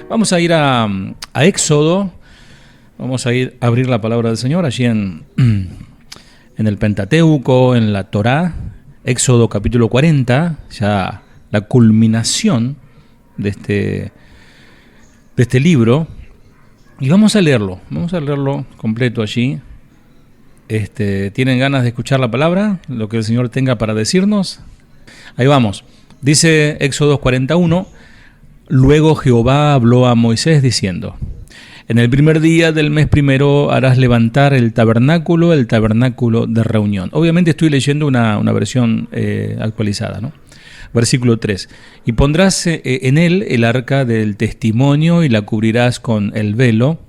Vamos a ir a Éxodo, vamos a ir a abrir la palabra del Señor allí en el Pentateuco, en la Torá, Éxodo capítulo 40, ya la culminación de este libro, y vamos a leerlo completo allí. ¿Tienen ganas de escuchar la palabra? Lo que el Señor tenga para decirnos. Ahí vamos. Dice Éxodo 41, luego Jehová habló a Moisés diciendo: en el primer día del mes primero harás levantar el tabernáculo de reunión. Obviamente estoy leyendo una versión actualizada, ¿no? Versículo 3. Y pondrás en él el arca del testimonio y la cubrirás con el velo.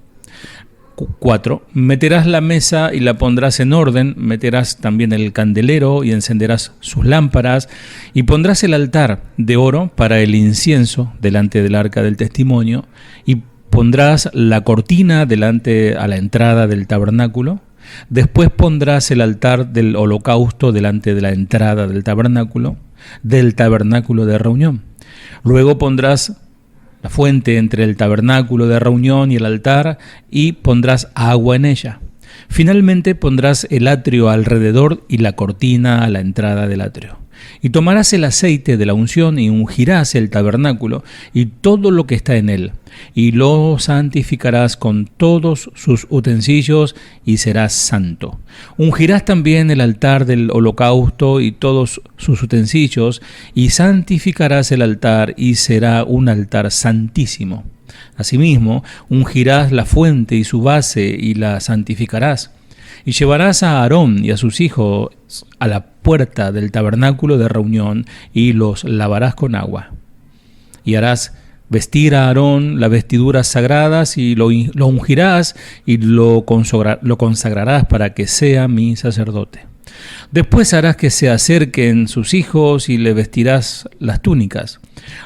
4. Meterás la mesa y la pondrás en orden, meterás también el candelero y encenderás sus lámparas, y pondrás el altar de oro para el incienso delante del arca del testimonio, y pondrás la cortina delante a la entrada del tabernáculo. Después pondrás el altar del holocausto delante de la entrada del tabernáculo de reunión. Luego pondrás la fuente entre el tabernáculo de reunión y el altar, y pondrás agua en ella. Finalmente pondrás el atrio alrededor y la cortina a la entrada del atrio. Y tomarás el aceite de la unción y ungirás el tabernáculo y todo lo que está en él, y lo santificarás con todos sus utensilios, y serás santo. Ungirás también el altar del holocausto y todos sus utensilios, y santificarás el altar, y será un altar santísimo. Asimismo, ungirás la fuente y su base, y la santificarás. Y llevarás a Aarón y a sus hijos a la puerta del tabernáculo de reunión, y los lavarás con agua. Y harás vestir a Aarón las vestiduras sagradas, y lo ungirás y lo consagrarás para que sea mi sacerdote. Después harás que se acerquen sus hijos y le vestirás las túnicas,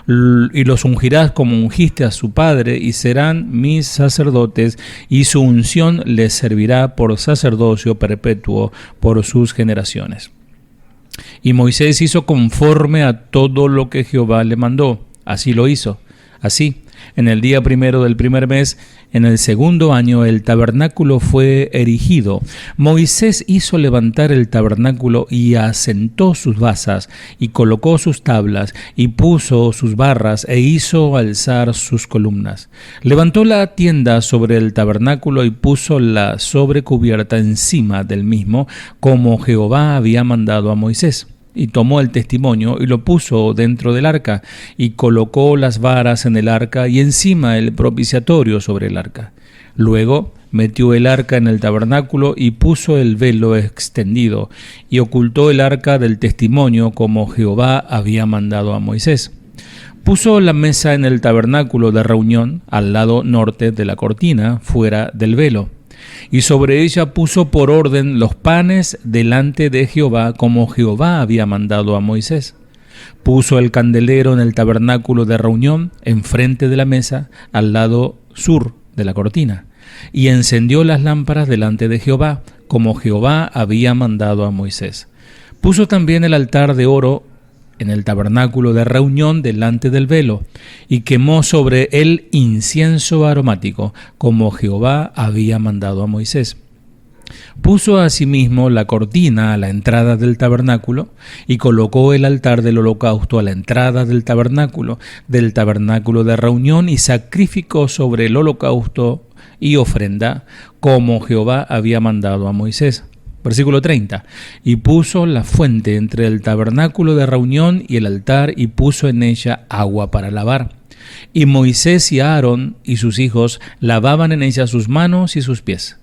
y los ungirás como ungiste a su padre, y serán mis sacerdotes, y su unción les servirá por sacerdocio perpetuo por sus generaciones. Y Moisés hizo conforme a todo lo que Jehová le mandó. Así lo hizo. Así, en el día primero del primer mes, en el segundo año, el tabernáculo fue erigido. Moisés hizo levantar el tabernáculo y asentó sus basas, y colocó sus tablas, y puso sus barras, e hizo alzar sus columnas. Levantó la tienda sobre el tabernáculo y puso la sobrecubierta encima del mismo, como Jehová había mandado a Moisés. Y tomó el testimonio y lo puso dentro del arca, y colocó las varas en el arca y encima el propiciatorio sobre el arca. Luego metió el arca en el tabernáculo y puso el velo extendido, y ocultó el arca del testimonio como Jehová había mandado a Moisés. Puso la mesa en el tabernáculo de reunión al lado norte de la cortina, fuera del velo. Y sobre ella puso por orden los panes delante de Jehová, como Jehová había mandado a Moisés. Puso el candelero en el tabernáculo de reunión, enfrente de la mesa, al lado sur de la cortina. Y encendió las lámparas delante de Jehová, como Jehová había mandado a Moisés. Puso también el altar de oro en el tabernáculo de reunión delante del velo, y quemó sobre él incienso aromático, como Jehová había mandado a Moisés. Puso asimismo la cortina a la entrada del tabernáculo, y colocó el altar del holocausto a la entrada del tabernáculo de reunión, y sacrificó sobre el holocausto y ofrenda, como Jehová había mandado a Moisés. Versículo 30. Y puso la fuente entre el tabernáculo de reunión y el altar, y puso en ella agua para lavar. Y Moisés y Aarón y sus hijos lavaban en ella sus manos y sus pies,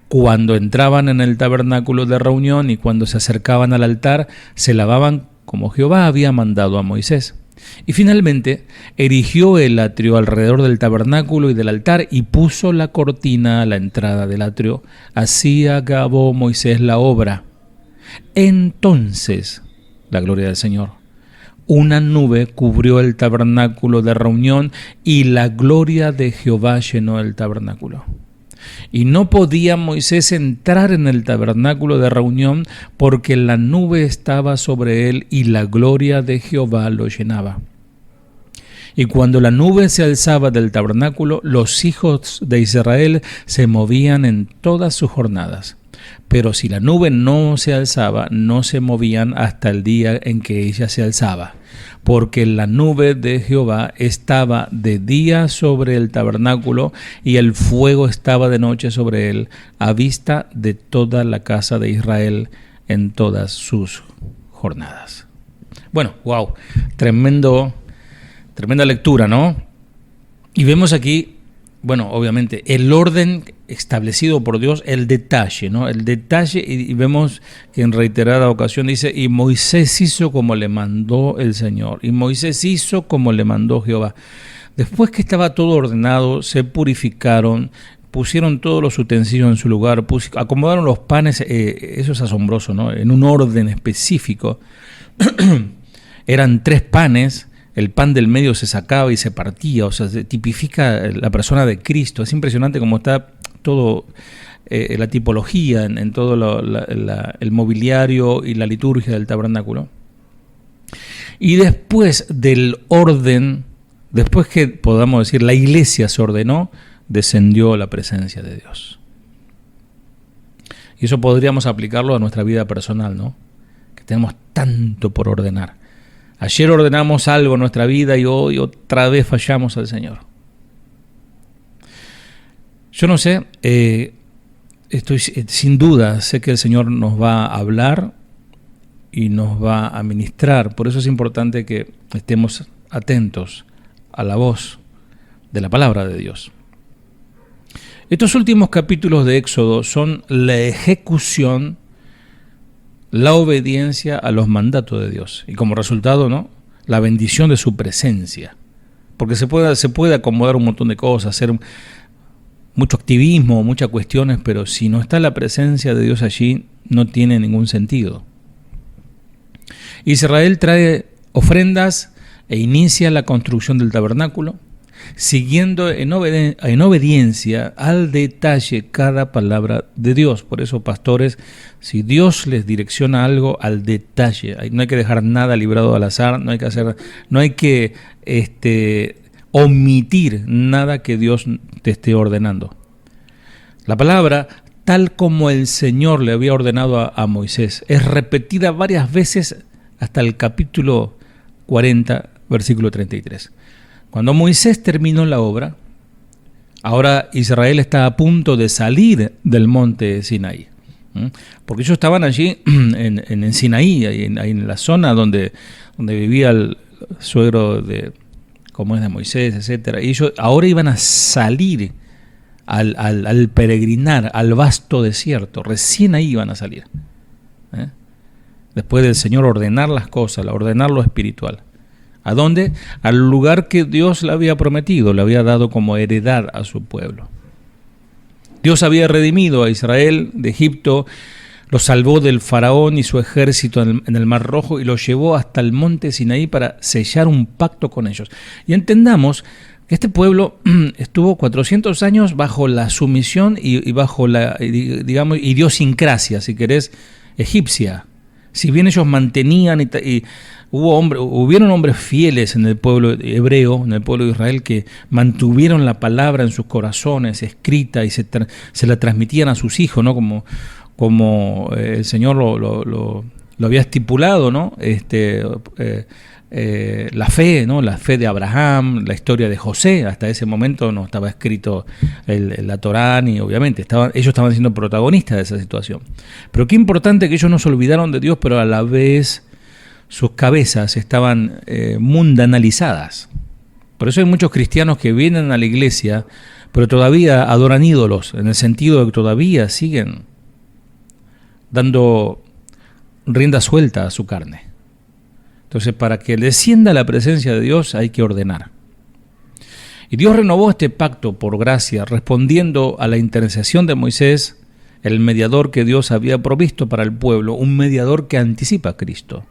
cuando entraban en el tabernáculo de reunión, y cuando se acercaban al altar, se lavaban como Jehová había mandado a Moisés. Y finalmente erigió el atrio alrededor del tabernáculo y del altar, y puso la cortina a la entrada del atrio. Así acabó Moisés la obra. Entonces, la gloria del Señor, una nube cubrió el tabernáculo de reunión, y la gloria de Jehová llenó el tabernáculo. Y no podía Moisés entrar en el tabernáculo de reunión, porque la nube estaba sobre él y la gloria de Jehová lo llenaba. Y cuando la nube se alzaba del tabernáculo, los hijos de Israel se movían en todas sus jornadas. Pero si la nube no se alzaba, no se movían hasta el día en que ella se alzaba, porque la nube de Jehová estaba de día sobre el tabernáculo y el fuego estaba de noche sobre él, a vista de toda la casa de Israel en todas sus jornadas. Bueno, wow, tremenda lectura, ¿no? Y vemos aquí, bueno, obviamente, el orden establecido por Dios, el detalle, ¿no? El detalle, y vemos que en reiterada ocasión dice, y Moisés hizo como le mandó el Señor, y Moisés hizo como le mandó Jehová. Después que estaba todo ordenado, se purificaron, pusieron todos los utensilios en su lugar, acomodaron los panes, eso es asombroso, ¿no? En un orden específico. Eran 3 panes. El pan del medio se sacaba y se partía, o sea, se tipifica la persona de Cristo. Es impresionante cómo está todo, la tipología en todo el mobiliario y la liturgia del tabernáculo. Y después del orden, después que podamos decir la iglesia se ordenó, descendió la presencia de Dios. Y eso podríamos aplicarlo a nuestra vida personal, ¿no? Que tenemos tanto por ordenar. Ayer ordenamos algo en nuestra vida y hoy otra vez fallamos al Señor. Yo no sé, estoy sin duda, sé que el Señor nos va a hablar y nos va a ministrar. Por eso es importante que estemos atentos a la voz de la palabra de Dios. Estos últimos capítulos de Éxodo son la ejecución, la obediencia a los mandatos de Dios y como resultado, ¿no?, la bendición de su presencia, porque se puede acomodar un montón de cosas, hacer mucho activismo, muchas cuestiones, pero si no está la presencia de Dios allí, no tiene ningún sentido. Israel trae ofrendas e inicia la construcción del tabernáculo, siguiendo en obediencia al detalle cada palabra de Dios. Por eso, pastores, si Dios les direcciona algo, al detalle. No hay que dejar nada librado al azar, no hay que omitir nada que Dios te esté ordenando. La palabra, tal como el Señor le había ordenado a Moisés, es repetida varias veces hasta el capítulo 40, versículo 33. Cuando Moisés terminó la obra, ahora Israel está a punto de salir del monte Sinaí. Porque ellos estaban allí en Sinaí, ahí en la zona donde vivía el suegro de Moisés, etcétera. Y ellos ahora iban a salir al peregrinar, al vasto desierto. Recién ahí iban a salir. Después del Señor ordenar las cosas, ordenar lo espiritual. ¿A dónde? Al lugar que Dios le había prometido, le había dado como heredad a su pueblo. Dios había redimido a Israel de Egipto, lo salvó del faraón y su ejército en el Mar Rojo y lo llevó hasta el monte Sinaí para sellar un pacto con ellos. Y entendamos que este pueblo estuvo 400 años bajo la sumisión y bajo la, digamos, idiosincrasia, si querés, egipcia. Si bien ellos mantenían y hubieron hombres fieles en el pueblo hebreo, en el pueblo de Israel, que mantuvieron la palabra en sus corazones escrita y se la transmitían a sus hijos, ¿no? Como el Señor lo había estipulado, ¿no? La fe, ¿no? La fe de Abraham, la historia de José. Hasta ese momento no estaba escrito la Torá, y obviamente ellos estaban siendo protagonistas de esa situación. Pero qué importante que ellos no se olvidaron de Dios, pero a la vez sus cabezas estaban mundanalizadas. Por eso hay muchos cristianos que vienen a la iglesia, pero todavía adoran ídolos, en el sentido de que todavía siguen dando rienda suelta a su carne. Entonces, para que descienda la presencia de Dios hay que ordenar. Y Dios renovó este pacto por gracia, respondiendo a la intercesión de Moisés, el mediador que Dios había provisto para el pueblo, un mediador que anticipa a Cristo.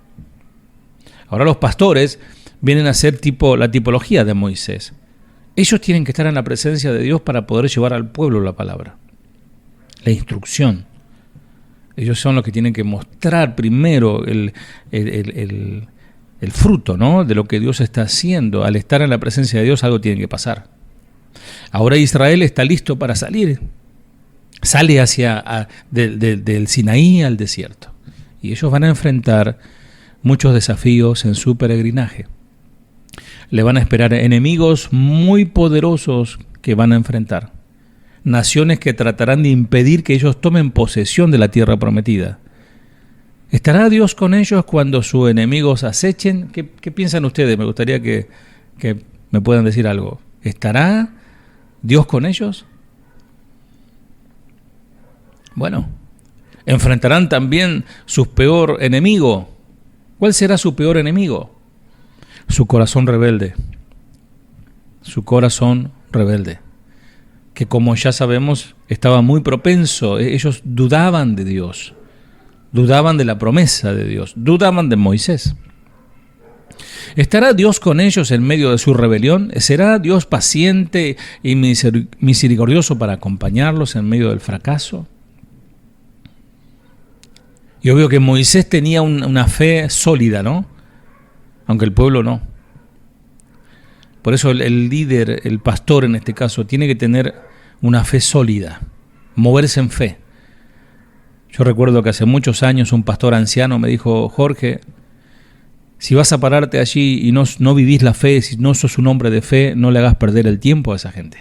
Ahora los pastores vienen a ser la tipología de Moisés. Ellos tienen que estar en la presencia de Dios para poder llevar al pueblo la palabra, la instrucción. Ellos son los que tienen que mostrar primero el el fruto, ¿no?, de lo que Dios está haciendo. Al estar en la presencia de Dios, algo tiene que pasar. Ahora Israel está listo para salir. Sale del Sinaí al desierto. Y ellos van a enfrentar muchos desafíos en su peregrinaje. Le van a esperar enemigos muy poderosos que van a enfrentar. Naciones que tratarán de impedir que ellos tomen posesión de la tierra prometida. ¿Estará Dios con ellos cuando sus enemigos acechen? ¿Qué piensan ustedes? Me gustaría que me puedan decir algo. ¿Estará Dios con ellos? Bueno, enfrentarán también su peor enemigo. ¿Cuál será su peor enemigo? Su corazón rebelde. Su corazón rebelde. Que, como ya sabemos, estaba muy propenso. Ellos dudaban de Dios. Dudaban de la promesa de Dios. Dudaban de Moisés. ¿Estará Dios con ellos en medio de su rebelión? ¿Será Dios paciente y misericordioso para acompañarlos en medio del fracaso? Yo veo que Moisés tenía una fe sólida, ¿no? Aunque el pueblo no. Por eso el líder, el pastor en este caso, tiene que tener una fe sólida, moverse en fe. Yo recuerdo que hace muchos años un pastor anciano me dijo: Jorge, si vas a pararte allí y no vivís la fe, si no sos un hombre de fe, no le hagas perder el tiempo a esa gente.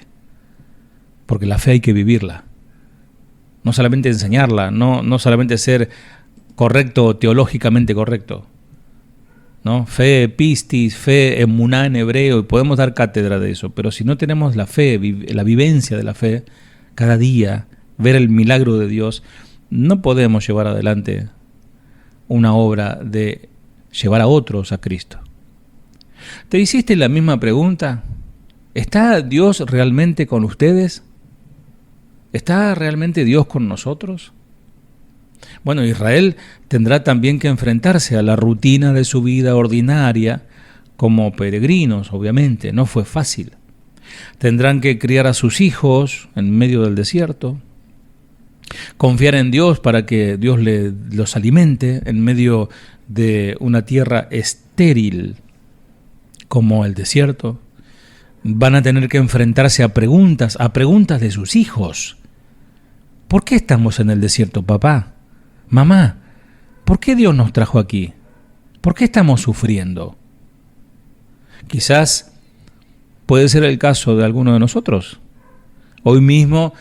Porque la fe hay que vivirla. No solamente enseñarla, no solamente ser correcto, teológicamente correcto, ¿no? Fe pistis, fe emuná en hebreo, y podemos dar cátedra de eso, pero si no tenemos la fe, la vivencia de la fe, cada día, ver el milagro de Dios, no podemos llevar adelante una obra de llevar a otros a Cristo. ¿Te hiciste la misma pregunta? ¿Está Dios realmente con ustedes? ¿Está realmente Dios con nosotros? Bueno, Israel tendrá también que enfrentarse a la rutina de su vida ordinaria como peregrinos, obviamente. No fue fácil. Tendrán que criar a sus hijos en medio del desierto, confiar en Dios para que Dios los alimente en medio de una tierra estéril como el desierto. Van a tener que enfrentarse a preguntas de sus hijos. ¿Por qué estamos en el desierto, papá? Mamá, ¿por qué Dios nos trajo aquí? ¿Por qué estamos sufriendo? Quizás puede ser el caso de alguno de nosotros. Hoy mismo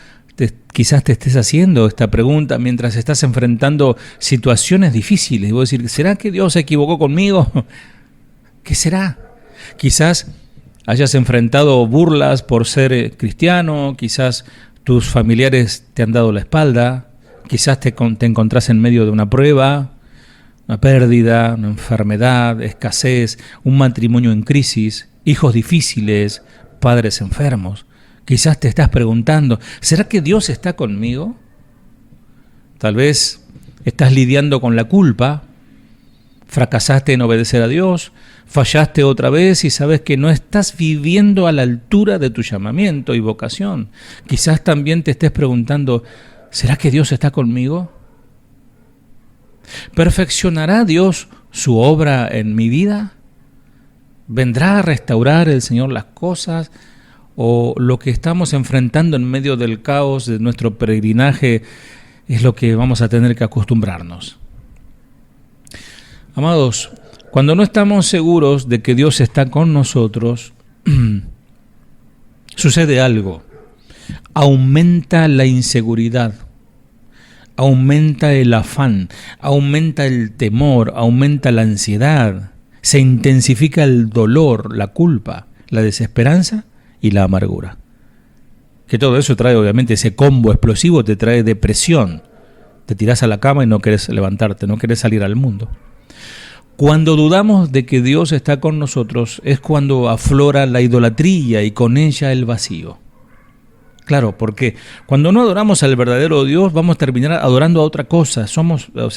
quizás te estés haciendo esta pregunta mientras estás enfrentando situaciones difíciles. Y vos decir, ¿será que Dios se equivocó conmigo? ¿Qué será? Quizás hayas enfrentado burlas por ser cristiano, quizás tus familiares te han dado la espalda, quizás te encontrás en medio de una prueba, una pérdida, una enfermedad, escasez, un matrimonio en crisis, hijos difíciles, padres enfermos. Quizás te estás preguntando, ¿será que Dios está conmigo? Tal vez estás lidiando con la culpa, fracasaste en obedecer a Dios, fallaste otra vez y sabes que no estás viviendo a la altura de tu llamamiento y vocación. Quizás también te estés preguntando, ¿será que Dios está conmigo? ¿Perfeccionará Dios su obra en mi vida? ¿Vendrá a restaurar el Señor las cosas? ¿O lo que estamos enfrentando en medio del caos de nuestro peregrinaje es lo que vamos a tener que acostumbrarnos? Amados, cuando no estamos seguros de que Dios está con nosotros, sucede algo. Aumenta la inseguridad, aumenta el afán, aumenta el temor, aumenta la ansiedad, se intensifica el dolor, la culpa, la desesperanza y la amargura. Que todo eso trae, obviamente, ese combo explosivo te trae depresión. Te tirás a la cama y no querés levantarte, no querés salir al mundo. Cuando dudamos de que Dios está con nosotros es cuando aflora la idolatría y con ella el vacío. Claro, porque cuando no adoramos al verdadero Dios vamos a terminar adorando a otra cosa.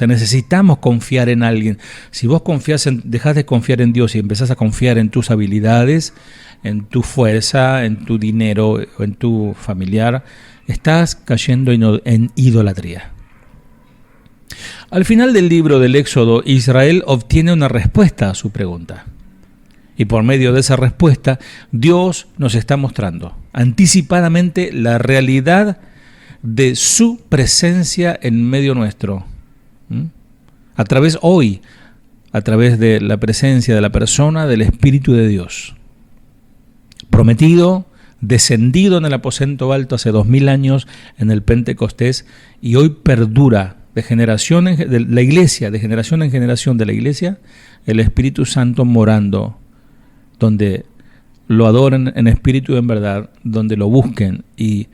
Necesitamos confiar en alguien. Si vos dejás de confiar en Dios y empezás a confiar en tus habilidades, en tu fuerza, en tu dinero o en tu familiar, estás cayendo en idolatría. Al final del libro del Éxodo, Israel obtiene una respuesta a su pregunta. Y por medio de esa respuesta, Dios nos está mostrando anticipadamente la realidad de su presencia en medio nuestro. A través de la presencia de la persona del Espíritu de Dios. Prometido, descendido en el aposento alto hace 2000 años en el Pentecostés y hoy perdura de generación en generación de la iglesia, el Espíritu Santo morando, donde lo adoren en espíritu y en verdad, donde lo busquen y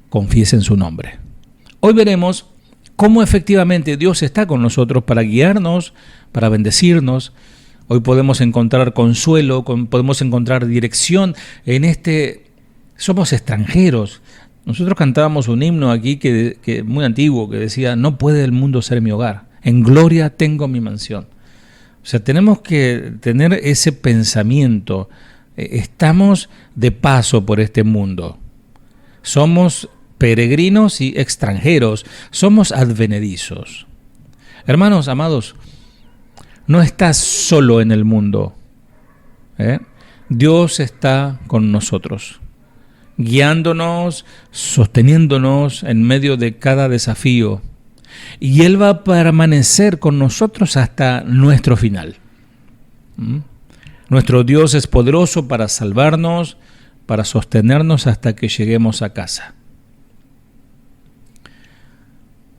confiesen su nombre. Hoy veremos cómo efectivamente Dios está con nosotros para guiarnos, para bendecirnos. Hoy podemos encontrar consuelo, podemos encontrar dirección en somos extranjeros. Nosotros cantábamos un himno aquí que muy antiguo que decía: no puede el mundo ser mi hogar, en gloria tengo mi mansión. O sea, tenemos que tener ese pensamiento. Estamos de paso por este mundo. Somos peregrinos y extranjeros. Somos advenedizos. Hermanos, amados, no estás solo en el mundo. Dios está con nosotros, guiándonos, sosteniéndonos en medio de cada desafío. Y Él va a permanecer con nosotros hasta nuestro final. Nuestro Dios es poderoso para salvarnos, para sostenernos hasta que lleguemos a casa.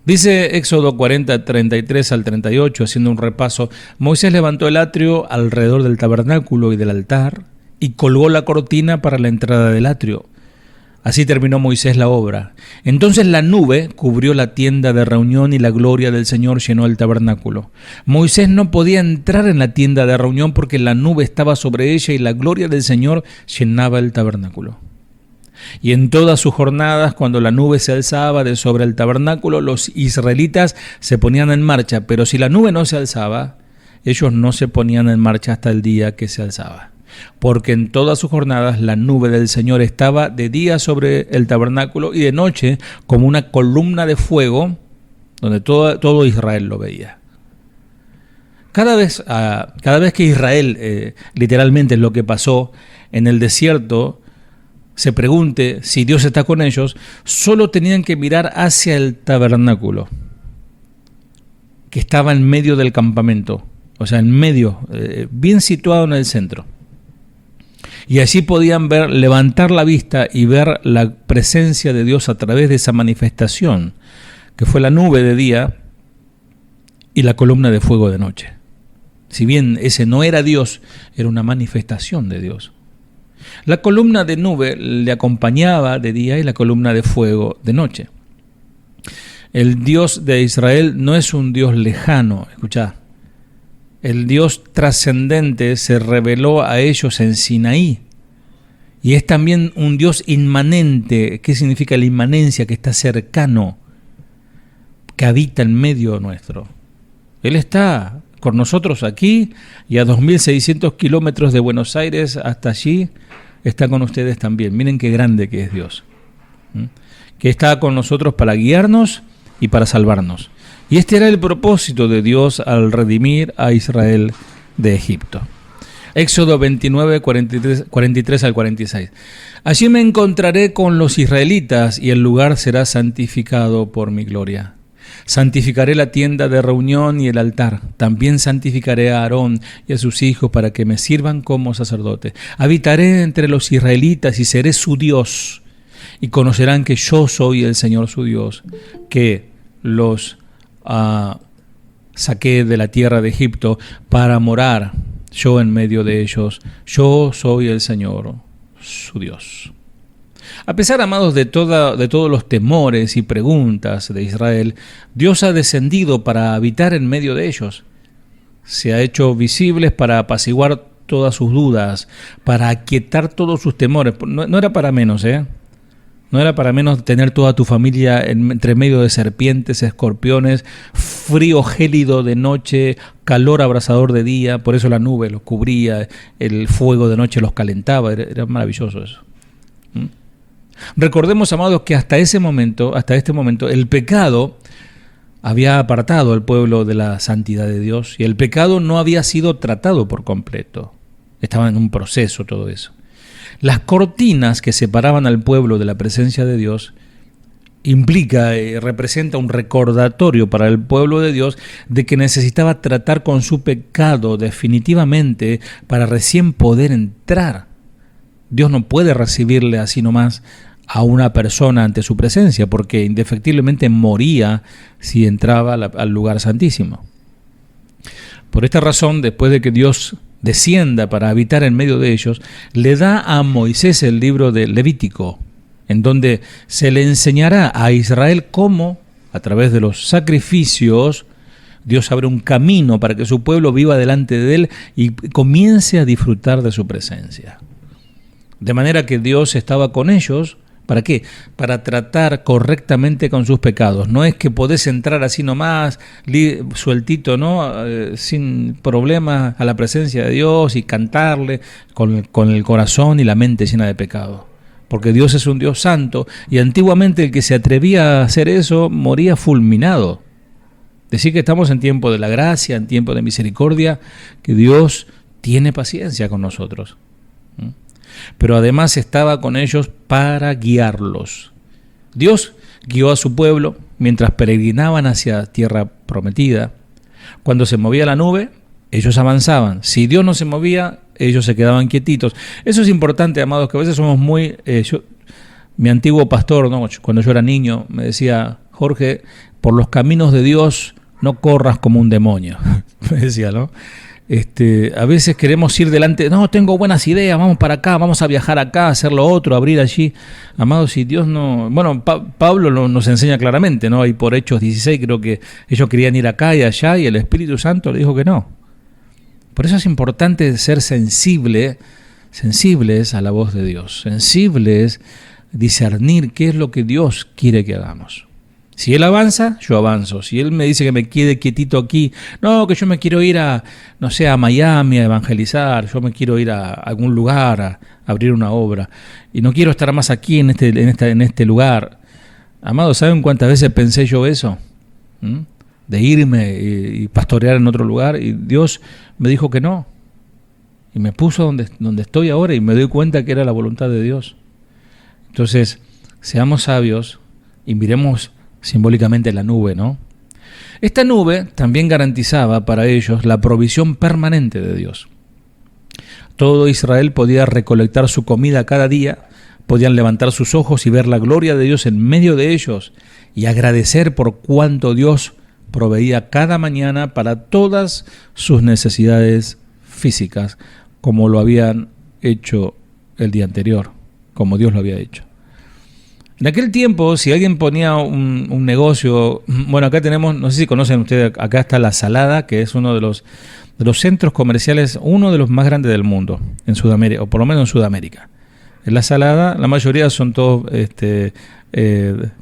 Dice Éxodo 40, 33 al 38, haciendo un repaso: Moisés levantó el atrio alrededor del tabernáculo y del altar y colgó la cortina para la entrada del atrio. Así terminó Moisés la obra. Entonces la nube cubrió la tienda de reunión y la gloria del Señor llenó el tabernáculo. Moisés no podía entrar en la tienda de reunión porque la nube estaba sobre ella y la gloria del Señor llenaba el tabernáculo. Y en todas sus jornadas, cuando la nube se alzaba de sobre el tabernáculo, los israelitas se ponían en marcha, pero si la nube no se alzaba, ellos no se ponían en marcha hasta el día que se alzaba. Porque en todas sus jornadas la nube del Señor estaba de día sobre el tabernáculo y de noche como una columna de fuego donde todo Israel lo veía. Cada vez que Israel, literalmente lo que pasó en el desierto, se pregunte si Dios está con ellos, solo tenían que mirar hacia el tabernáculo, que estaba en medio del campamento, o sea, en medio, bien situado en el centro. Y así podían levantar la vista y ver la presencia de Dios a través de esa manifestación, que fue la nube de día y la columna de fuego de noche. Si bien ese no era Dios, era una manifestación de Dios. La columna de nube le acompañaba de día y la columna de fuego de noche. El Dios de Israel no es un Dios lejano, escuchá. El Dios trascendente se reveló a ellos en Sinaí. Y es también un Dios inmanente. ¿Qué significa la inmanencia? Que está cercano, que habita en medio nuestro. Él está con nosotros aquí y a 2.600 kilómetros de Buenos Aires hasta allí está con ustedes también. Miren qué grande que es Dios. Que está con nosotros para guiarnos y para salvarnos. Y este era el propósito de Dios al redimir a Israel de Egipto. Éxodo 29, 43 al 46. Allí me encontraré con los israelitas y el lugar será santificado por mi gloria. Santificaré la tienda de reunión y el altar. También santificaré a Aarón y a sus hijos para que me sirvan como sacerdote. Habitaré entre los israelitas y seré su Dios. Y conocerán que yo soy el Señor su Dios, que los saqué de la tierra de Egipto para morar yo en medio de ellos. Yo soy el Señor su Dios. A pesar, amados, de todos los temores y preguntas de Israel, Dios ha descendido para habitar en medio de ellos. Se ha hecho visibles para apaciguar todas sus dudas, para aquietar todos sus temores. No era para menos, No era para menos tener toda tu familia entre medio de serpientes, escorpiones, frío gélido de noche, calor abrasador de día. Por eso la nube los cubría, el fuego de noche los calentaba. Era maravilloso eso. Recordemos, amados, que hasta este momento, el pecado había apartado al pueblo de la santidad de Dios y el pecado no había sido tratado por completo. Estaba en un proceso todo eso. Las cortinas que separaban al pueblo de la presencia de Dios implica y representa un recordatorio para el pueblo de Dios de que necesitaba tratar con su pecado definitivamente para recién poder entrar. Dios no puede recibirle así nomás a una persona ante su presencia, porque indefectiblemente moría si entraba al lugar santísimo. Por esta razón, después de que Dios descienda para habitar en medio de ellos, le da a Moisés el libro de Levítico, en donde se le enseñará a Israel cómo, a través de los sacrificios, Dios abre un camino para que su pueblo viva delante de él y comience a disfrutar de su presencia. De manera que Dios estaba con ellos. ¿Para qué? Para tratar correctamente con sus pecados. No es que podés entrar así nomás, sueltito, ¿no? Sin problemas a la presencia de Dios y cantarle con el corazón y la mente llena de pecado. Porque Dios es un Dios santo y antiguamente el que se atrevía a hacer eso moría fulminado. Decir que estamos en tiempo de la gracia, en tiempo de misericordia, que Dios tiene paciencia con nosotros. Pero además estaba con ellos para guiarlos. Dios guió a su pueblo mientras peregrinaban hacia tierra prometida. Cuando se movía la nube, ellos avanzaban. Si Dios no se movía, ellos se quedaban quietitos. Eso es importante, amados, que a veces somos muy... mi antiguo pastor, ¿no? Cuando yo era niño, me decía: Jorge, por los caminos de Dios no corras como un demonio. Me decía, ¿no? A veces queremos ir delante, no, tengo buenas ideas, vamos para acá, vamos a viajar acá, hacer lo otro, abrir allí. Amados, si Dios no... Bueno, Pablo nos enseña claramente, ¿no? Y por Hechos 16 creo que ellos querían ir acá y allá y el Espíritu Santo le dijo que no. Por eso es importante ser sensibles a la voz de Dios, sensibles, discernir qué es lo que Dios quiere que hagamos. Si Él avanza, yo avanzo. Si Él me dice que me quede quietito aquí, no, que yo me quiero ir a, no sé, a Miami a evangelizar, yo me quiero ir a algún lugar a abrir una obra y no quiero estar más aquí en este lugar. Amados, ¿saben cuántas veces pensé yo eso? De irme y pastorear en otro lugar, y Dios me dijo que no. Y me puso donde estoy ahora y me doy cuenta que era la voluntad de Dios. Entonces, seamos sabios y miremos simbólicamente la nube, ¿no? Esta nube también garantizaba para ellos la provisión permanente de Dios. Todo Israel podía recolectar su comida cada día, podían levantar sus ojos y ver la gloria de Dios en medio de ellos y agradecer por cuánto Dios proveía cada mañana para todas sus necesidades físicas, como lo habían hecho el día anterior, como Dios lo había hecho. En aquel tiempo, si alguien ponía un negocio, bueno, acá tenemos, no sé si conocen ustedes, acá está La Salada, que es uno de los centros comerciales, uno de los más grandes del mundo, en Sudamérica, o por lo menos en Sudamérica. En La Salada, la mayoría son todos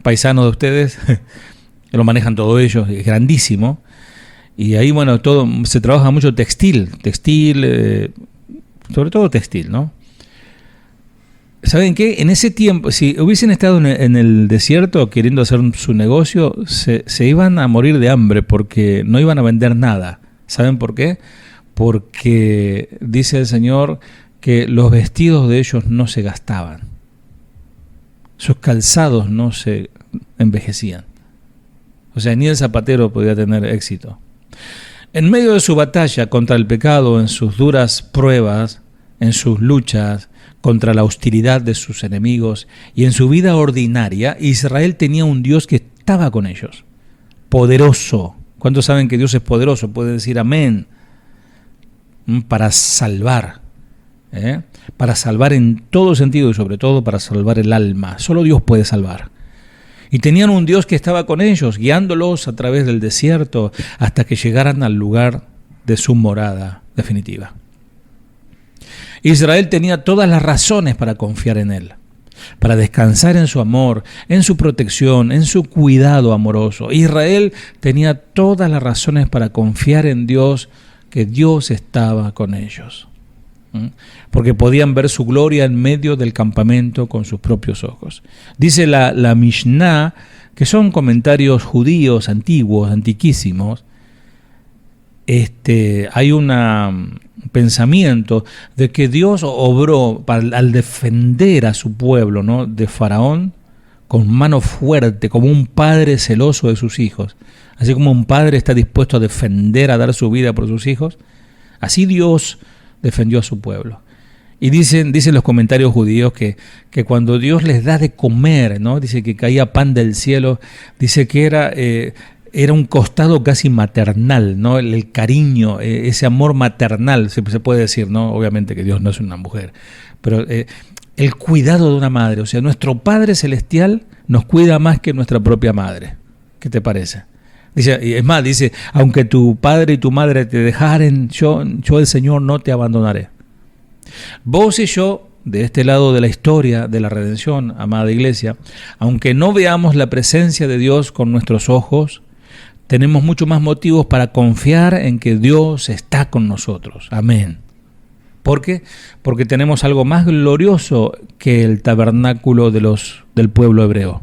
paisanos de ustedes, lo manejan todos ellos, es grandísimo. Y ahí, bueno, todo se trabaja mucho textil, sobre todo textil, ¿no? ¿Saben qué? En ese tiempo, si hubiesen estado en el desierto queriendo hacer su negocio, se iban a morir de hambre porque no iban a vender nada. ¿Saben por qué? Porque dice el Señor que los vestidos de ellos no se gastaban. Sus calzados no se envejecían. O sea, ni el zapatero podía tener éxito. En medio de su batalla contra el pecado, en sus duras pruebas, en sus luchas contra la hostilidad de sus enemigos y en su vida ordinaria, Israel tenía un Dios que estaba con ellos, poderoso. ¿Cuántos saben que Dios es poderoso? Pueden decir amén. Para salvar, para salvar en todo sentido y sobre todo para salvar el alma. Solo Dios puede salvar. Y tenían un Dios que estaba con ellos, guiándolos a través del desierto hasta que llegaran al lugar de su morada definitiva. Israel tenía todas las razones para confiar en Él, para descansar en su amor, en su protección, en su cuidado amoroso. Israel tenía todas las razones para confiar en Dios, que Dios estaba con ellos, porque podían ver su gloria en medio del campamento con sus propios ojos. Dice la Mishnah que son comentarios judíos antiguos, antiquísimos, hay un pensamiento de que Dios obró al defender a su pueblo, ¿no?, de Faraón, con mano fuerte, como un padre celoso de sus hijos. Así como un padre está dispuesto a defender, a dar su vida por sus hijos, así Dios defendió a su pueblo. Y dicen los comentarios judíos que cuando Dios les da de comer, ¿no?, dice que caía pan del cielo, dice que era un costado casi maternal, ¿no?, el cariño, ese amor maternal, se puede decir, ¿no? Obviamente que Dios no es una mujer, pero el cuidado de una madre. O sea, nuestro Padre Celestial nos cuida más que nuestra propia madre. ¿Qué te parece? Dice, y es más, dice, aunque tu padre y tu madre te dejaren, yo el Señor no te abandonaré. Vos y yo, de este lado de la historia de la redención, amada iglesia, aunque no veamos la presencia de Dios con nuestros ojos, tenemos mucho más motivos para confiar en que Dios está con nosotros. Amén. ¿Por qué? Porque tenemos algo más glorioso que el tabernáculo del pueblo hebreo.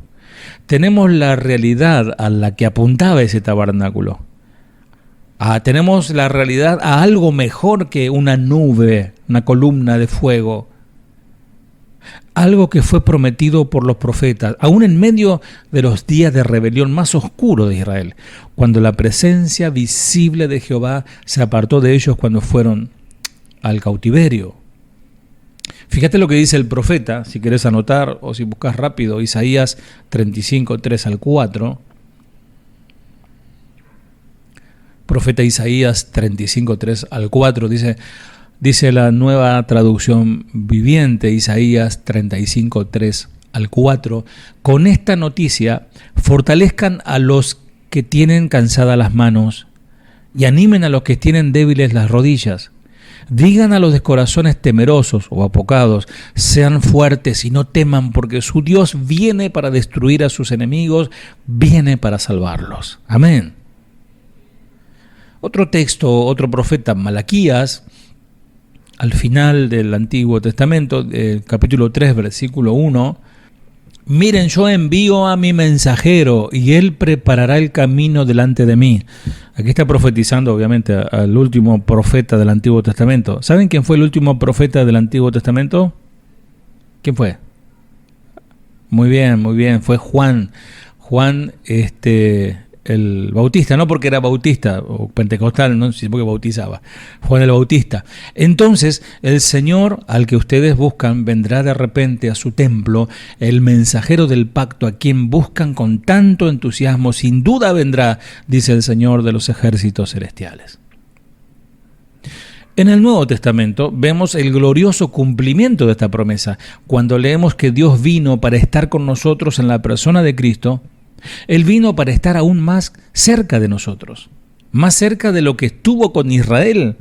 Tenemos la realidad a la que apuntaba ese tabernáculo. Tenemos la realidad a algo mejor que una nube, una columna de fuego. Algo que fue prometido por los profetas, aún en medio de los días de rebelión más oscuros de Israel, cuando la presencia visible de Jehová se apartó de ellos cuando fueron al cautiverio. Fíjate lo que dice el profeta, si querés anotar o si buscas rápido, Isaías 35, 3 al 4. Profeta Isaías 35, 3 al 4, dice la Nueva Traducción Viviente, Isaías 35, 3 al 4, con esta noticia fortalezcan a los que tienen cansadas las manos y animen a los que tienen débiles las rodillas. Digan a los de corazones temerosos o apocados, sean fuertes y no teman, porque su Dios viene para destruir a sus enemigos, viene para salvarlos. Amén. Otro texto, otro profeta, Malaquías, al final del Antiguo Testamento, capítulo 3, versículo 1, miren, yo envío a mi mensajero y él preparará el camino delante de mí. Aquí está profetizando, obviamente, al último profeta del Antiguo Testamento. ¿Saben quién fue el último profeta del Antiguo Testamento? ¿Quién fue? Muy bien, fue Juan. Juan, el Bautista, no porque era bautista o pentecostal, no sino porque bautizaba. Juan el Bautista. Entonces, el Señor al que ustedes buscan vendrá de repente a su templo, el mensajero del pacto a quien buscan con tanto entusiasmo, sin duda vendrá, dice el Señor de los ejércitos celestiales. En el Nuevo Testamento vemos el glorioso cumplimiento de esta promesa. Cuando leemos que Dios vino para estar con nosotros en la persona de Cristo, Él vino para estar aún más cerca de nosotros, más cerca de lo que estuvo con Israel.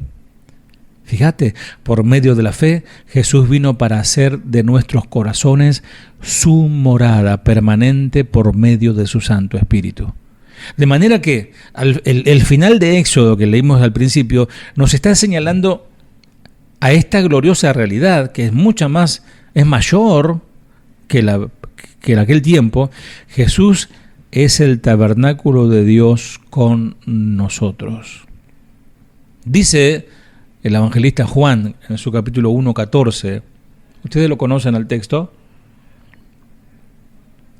Fíjate, por medio de la fe, Jesús vino para hacer de nuestros corazones su morada permanente por medio de su Santo Espíritu. De manera que el final de Éxodo que leímos al principio nos está señalando a esta gloriosa realidad que es mayor que en aquel tiempo. Jesús es el tabernáculo de Dios con nosotros. Dice el evangelista Juan en su capítulo 1:14, ustedes lo conocen al texto,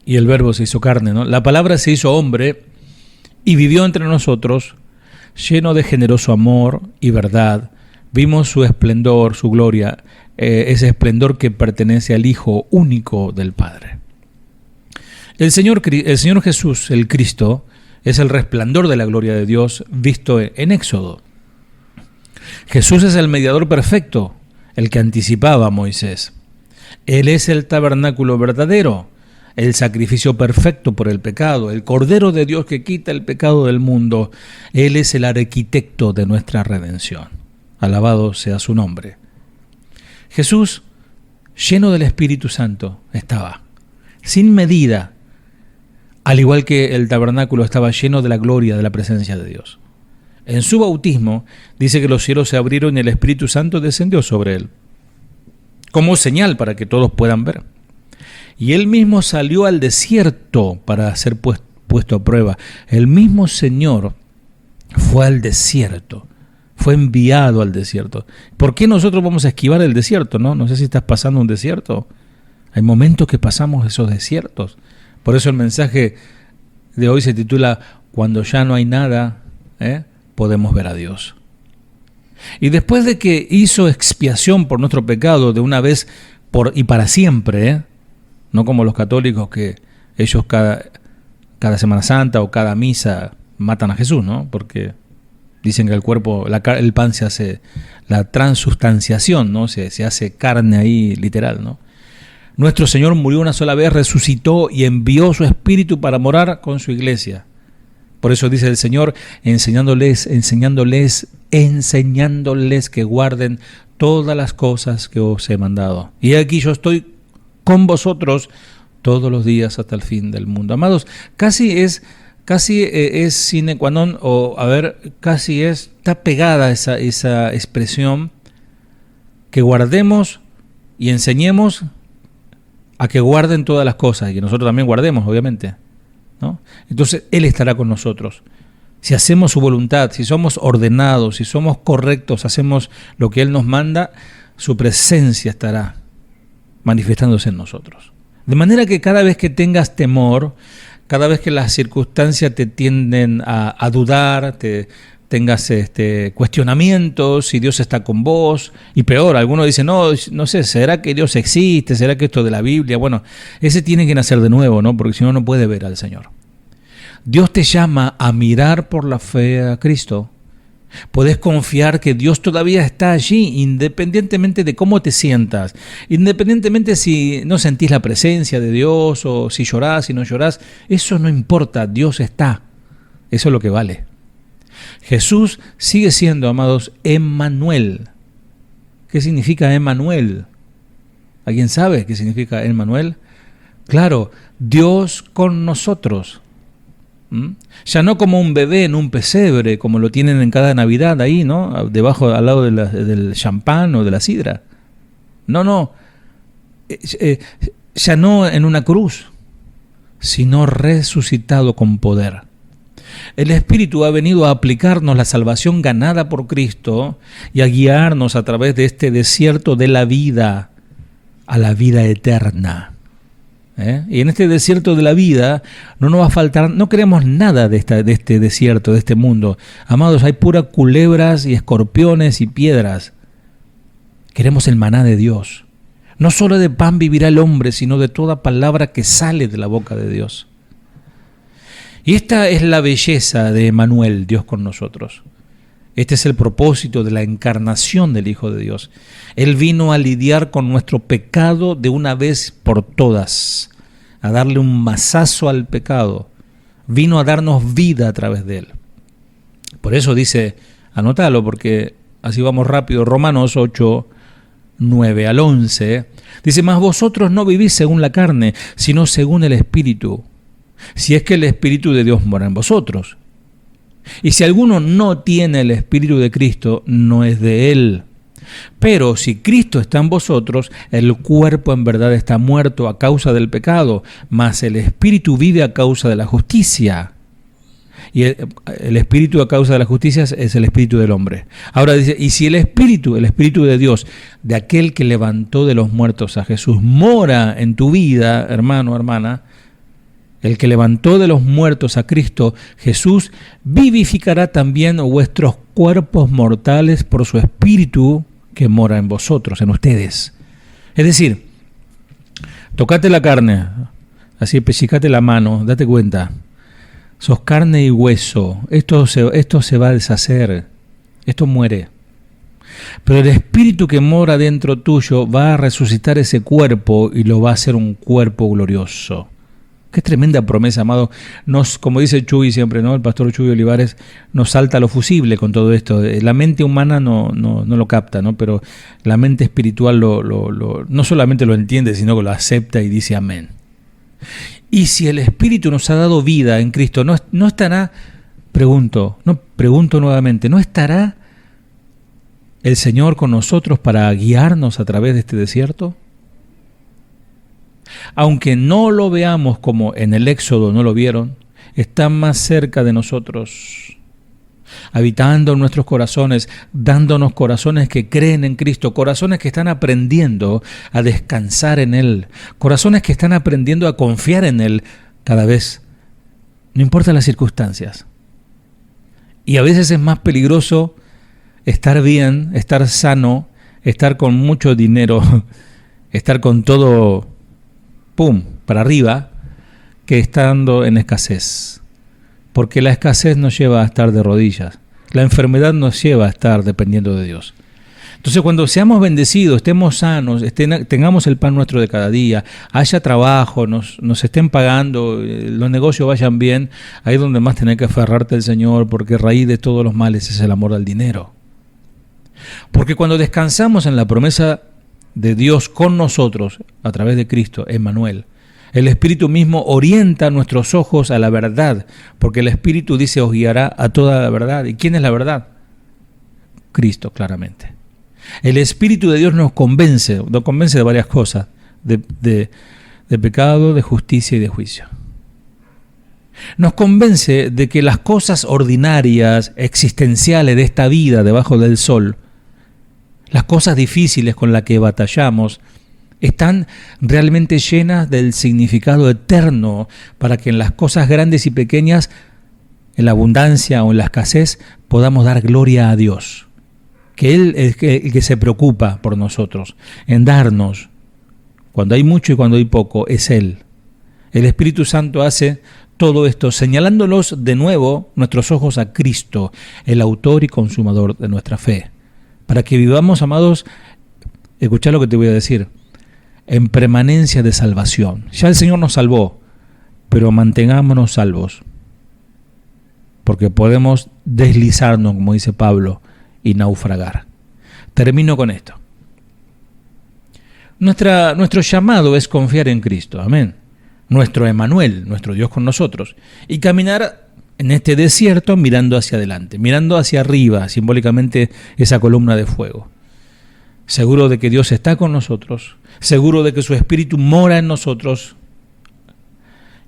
y el verbo se hizo carne, ¿no? La palabra se hizo hombre y vivió entre nosotros, lleno de generoso amor y verdad. Vimos su esplendor, su gloria, ese esplendor que pertenece al Hijo único del Padre. El Señor Jesús, el Cristo, es el resplandor de la gloria de Dios visto en Éxodo. Jesús es el mediador perfecto, el que anticipaba a Moisés. Él es el tabernáculo verdadero, el sacrificio perfecto por el pecado, el Cordero de Dios que quita el pecado del mundo. Él es el arquitecto de nuestra redención. Alabado sea su nombre. Jesús, lleno del Espíritu Santo, estaba, sin medida, al igual que el tabernáculo estaba lleno de la gloria de la presencia de Dios. En su bautismo dice que los cielos se abrieron y el Espíritu Santo descendió sobre él, como señal para que todos puedan ver. Y él mismo salió al desierto para ser puesto a prueba. El mismo Señor fue al desierto, fue enviado al desierto. ¿Por qué nosotros vamos a esquivar el desierto? No sé si estás pasando un desierto. Hay momentos que pasamos esos desiertos. Por eso el mensaje de hoy se titula Cuando ya no hay nada, podemos ver a Dios. Y después de que hizo expiación por nuestro pecado de una vez y para siempre, no como los católicos que ellos cada Semana Santa o cada misa matan a Jesús, ¿no? Porque dicen que el cuerpo, el pan se hace, la transustanciación, ¿no? Se hace carne ahí literal, ¿no? Nuestro Señor murió una sola vez, resucitó y envió su Espíritu para morar con su iglesia. Por eso dice el Señor, enseñándoles que guarden todas las cosas que os he mandado. Y aquí yo estoy con vosotros todos los días hasta el fin del mundo. Amados, casi es sine qua non, está pegada esa expresión, que guardemos y enseñemos a que guarden todas las cosas, y que nosotros también guardemos, obviamente, ¿no? Entonces Él estará con nosotros. Si hacemos su voluntad, si somos ordenados, si somos correctos, hacemos lo que Él nos manda, su presencia estará manifestándose en nosotros. De manera que cada vez que tengas temor, cada vez que las circunstancias te tienden a dudar, tengas cuestionamientos, si Dios está con vos, y peor, algunos dicen, no sé, ¿será que Dios existe? ¿Será que esto de la Biblia? Bueno, ese tiene que nacer de nuevo, ¿no? Porque si no, no puede ver al Señor. Dios te llama a mirar por la fe a Cristo. Podés confiar que Dios todavía está allí, independientemente de cómo te sientas, independientemente si no sentís la presencia de Dios, o si llorás, si no llorás, eso no importa, Dios está. Eso es lo que vale. Jesús sigue siendo, amados, Emmanuel. ¿Qué significa Emmanuel? ¿Alguien sabe qué significa Emmanuel? Claro, Dios con nosotros. Ya no como un bebé en un pesebre, como lo tienen en cada Navidad ahí, ¿no? Debajo, al lado del champán o de la sidra. No. Ya no en una cruz, sino resucitado con poder. El Espíritu ha venido a aplicarnos la salvación ganada por Cristo y a guiarnos a través de este desierto de la vida a la vida eterna. Y en este desierto de la vida no nos va a faltar, no queremos nada de este desierto, de este mundo. Amados, hay puras culebras y escorpiones y piedras. Queremos el maná de Dios. No solo de pan vivirá el hombre, sino de toda palabra que sale de la boca de Dios. Y esta es la belleza de Emmanuel, Dios con nosotros. Este es el propósito de la encarnación del Hijo de Dios. Él vino a lidiar con nuestro pecado de una vez por todas, a darle un mazazo al pecado. Vino a darnos vida a través de él. Por eso dice, anótalo porque así vamos rápido, Romanos 8, 9 al 11, dice, mas vosotros no vivís según la carne, sino según el Espíritu, si es que el Espíritu de Dios mora en vosotros. Y si alguno no tiene el Espíritu de Cristo, no es de él. Pero si Cristo está en vosotros, el cuerpo en verdad está muerto a causa del pecado, mas el Espíritu vive a causa de la justicia. Y el Espíritu a causa de la justicia es el Espíritu del hombre. Ahora dice, y si el Espíritu de Dios, de aquel que levantó de los muertos a Jesús, mora en tu vida, hermano, hermana, el que levantó de los muertos a Cristo Jesús, vivificará también vuestros cuerpos mortales por su Espíritu que mora en vosotros, en ustedes. Es decir, tocate la carne, así pellizcate la mano, date cuenta, sos carne y hueso, esto se va a deshacer, esto muere. Pero el Espíritu que mora dentro tuyo va a resucitar ese cuerpo y lo va a hacer un cuerpo glorioso. Qué tremenda promesa, amado. Como dice Chuy siempre, ¿no? El pastor Chuy Olivares nos salta lo fusible con todo esto. La mente humana no lo capta, ¿no? Pero la mente espiritual no solamente lo entiende, sino que lo acepta y dice amén. Y si el Espíritu nos ha dado vida en Cristo, ¿no estará, pregunto nuevamente, ¿no estará el Señor con nosotros para guiarnos a través de este desierto? Aunque no lo veamos como en el Éxodo no lo vieron, está más cerca de nosotros, habitando en nuestros corazones, dándonos corazones que creen en Cristo, corazones que están aprendiendo a descansar en Él, corazones que están aprendiendo a confiar en Él cada vez, no importa las circunstancias. Y a veces es más peligroso estar bien, estar sano, estar con mucho dinero, estar con todo, ¡pum!, para arriba, que estando en escasez. Porque la escasez nos lleva a estar de rodillas. La enfermedad nos lleva a estar dependiendo de Dios. Entonces, cuando seamos bendecidos, estemos sanos, tengamos el pan nuestro de cada día, haya trabajo, nos estén pagando, los negocios vayan bien, ahí es donde más tenés que aferrarte al Señor, porque raíz de todos los males es el amor al dinero. Porque cuando descansamos en la promesa de Dios con nosotros, a través de Cristo, Emmanuel, el Espíritu mismo orienta nuestros ojos a la verdad, porque el Espíritu dice os guiará a toda la verdad. ¿Y quién es la verdad? Cristo, claramente. El Espíritu de Dios nos convence de varias cosas, de pecado, de justicia y de juicio. Nos convence de que las cosas ordinarias, existenciales de esta vida debajo del sol, las cosas difíciles con las que batallamos, están realmente llenas del significado eterno para que en las cosas grandes y pequeñas, en la abundancia o en la escasez, podamos dar gloria a Dios. Que Él es el que se preocupa por nosotros, en darnos. Cuando hay mucho y cuando hay poco, es Él. El Espíritu Santo hace todo esto, señalándolos de nuevo nuestros ojos a Cristo, el autor y consumador de nuestra fe. Para que vivamos, amados, escuchá lo que te voy a decir, en permanencia de salvación. Ya el Señor nos salvó, pero mantengámonos salvos, porque podemos deslizarnos, como dice Pablo, y naufragar. Termino con esto. Nuestro llamado es confiar en Cristo, amén. Nuestro Emmanuel, nuestro Dios con nosotros, y caminar en este desierto mirando hacia adelante, mirando hacia arriba, simbólicamente esa columna de fuego. Seguro de que Dios está con nosotros, seguro de que su Espíritu mora en nosotros,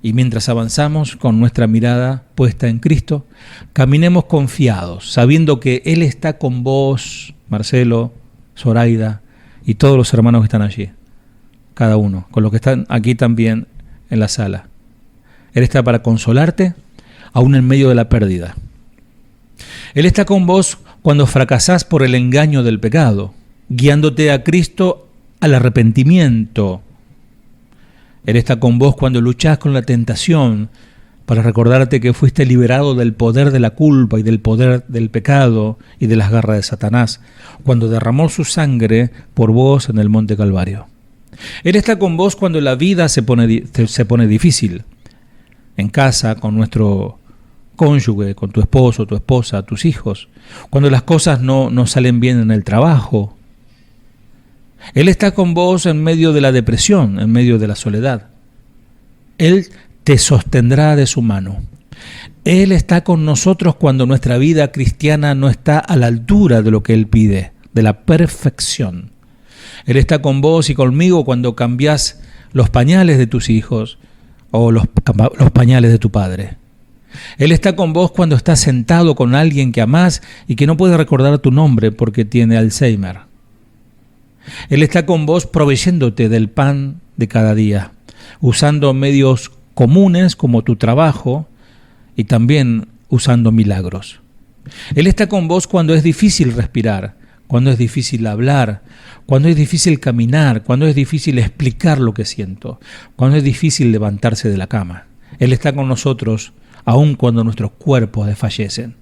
y mientras avanzamos con nuestra mirada puesta en Cristo, caminemos confiados, sabiendo que Él está con vos, Marcelo, Zoraida y todos los hermanos que están allí, cada uno, con los que están aquí también en la sala. Él está para consolarte, aún en medio de la pérdida. Él está con vos cuando fracasás por el engaño del pecado, guiándote a Cristo al arrepentimiento. Él está con vos cuando luchás con la tentación, para recordarte que fuiste liberado del poder de la culpa y del poder del pecado y de las garras de Satanás, cuando derramó su sangre por vos en el monte Calvario. Él está con vos cuando la vida se pone difícil, en casa, con nuestro cónyuge, con tu esposo, tu esposa, tus hijos, cuando las cosas no salen bien en el trabajo. Él está con vos en medio de la depresión, en medio de la soledad. Él te sostendrá de su mano. Él está con nosotros cuando nuestra vida cristiana no está a la altura de lo que Él pide, de la perfección. Él está con vos y conmigo cuando cambiás los pañales de tus hijos o los pañales de tu padre. Él está con vos cuando estás sentado con alguien que amás y que no puede recordar tu nombre porque tiene Alzheimer. Él está con vos proveyéndote del pan de cada día, usando medios comunes como tu trabajo y también usando milagros. Él está con vos cuando es difícil respirar, cuando es difícil hablar, cuando es difícil caminar, cuando es difícil explicar lo que siento, cuando es difícil levantarse de la cama. Él está con nosotros aun cuando nuestros cuerpos desfallecen.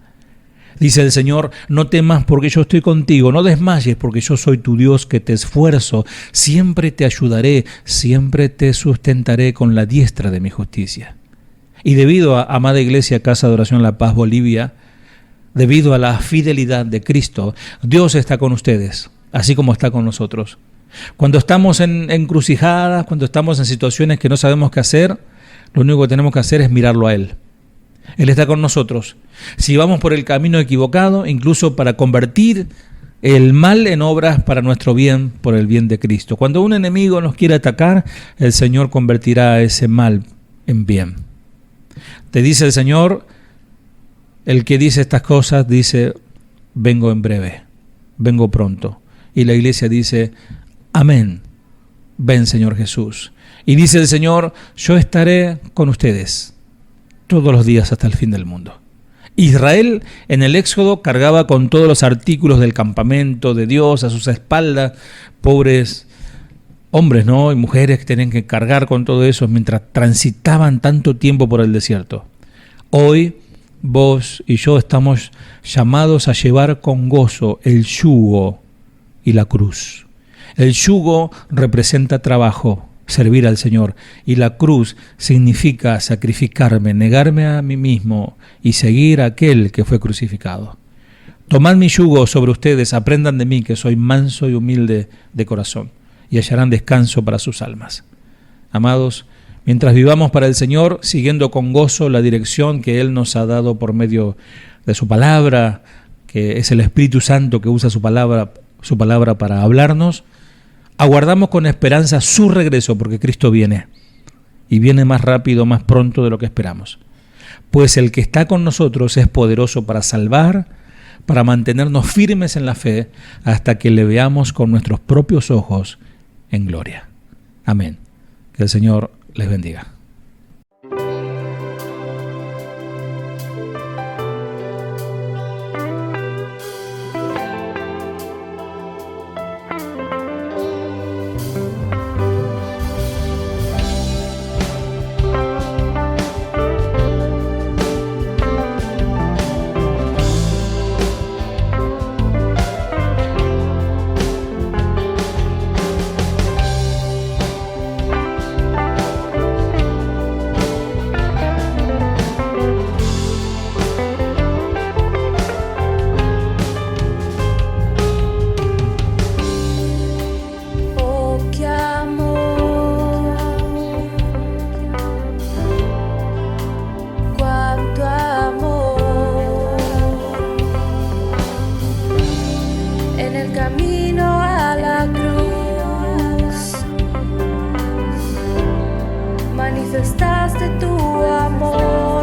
Dice el Señor, no temas porque yo estoy contigo, no desmayes porque yo soy tu Dios que te esfuerzo, siempre te ayudaré, siempre te sustentaré con la diestra de mi justicia. Y debido a amada Iglesia Casa de Oración La Paz Bolivia, debido a la fidelidad de Cristo, Dios está con ustedes, así como está con nosotros. Cuando estamos en encrucijadas, cuando estamos en situaciones que no sabemos qué hacer, lo único que tenemos que hacer es mirarlo a Él. Él está con nosotros. Si vamos por el camino equivocado, incluso para convertir el mal en obras para nuestro bien, por el bien de Cristo. Cuando un enemigo nos quiere atacar, el Señor convertirá ese mal en bien. Te dice el Señor, el que dice estas cosas dice, vengo en breve, vengo pronto. Y la iglesia dice, amén, ven Señor Jesús. Y dice el Señor, yo estaré con ustedes todos los días hasta el fin del mundo. Israel en el Éxodo cargaba con todos los artículos del campamento de Dios a sus espaldas, pobres hombres, ¿no? Y mujeres que tenían que cargar con todo eso mientras transitaban tanto tiempo por el desierto. Hoy vos y yo estamos llamados a llevar con gozo el yugo y la cruz. El yugo representa trabajo, servir al Señor, y la cruz significa sacrificarme, negarme a mí mismo y seguir a aquel que fue crucificado. Tomad mi yugo sobre ustedes, aprendan de mí que soy manso y humilde de corazón, y hallarán descanso para sus almas. Amados, mientras vivamos para el Señor, siguiendo con gozo la dirección que Él nos ha dado por medio de su palabra, que es el Espíritu Santo que usa su palabra para hablarnos, aguardamos con esperanza su regreso, porque Cristo viene, y viene más rápido, más pronto de lo que esperamos. Pues el que está con nosotros es poderoso para salvar, para mantenernos firmes en la fe, hasta que le veamos con nuestros propios ojos en gloria. Amén. Que el Señor les bendiga. Manifestaste tu amor.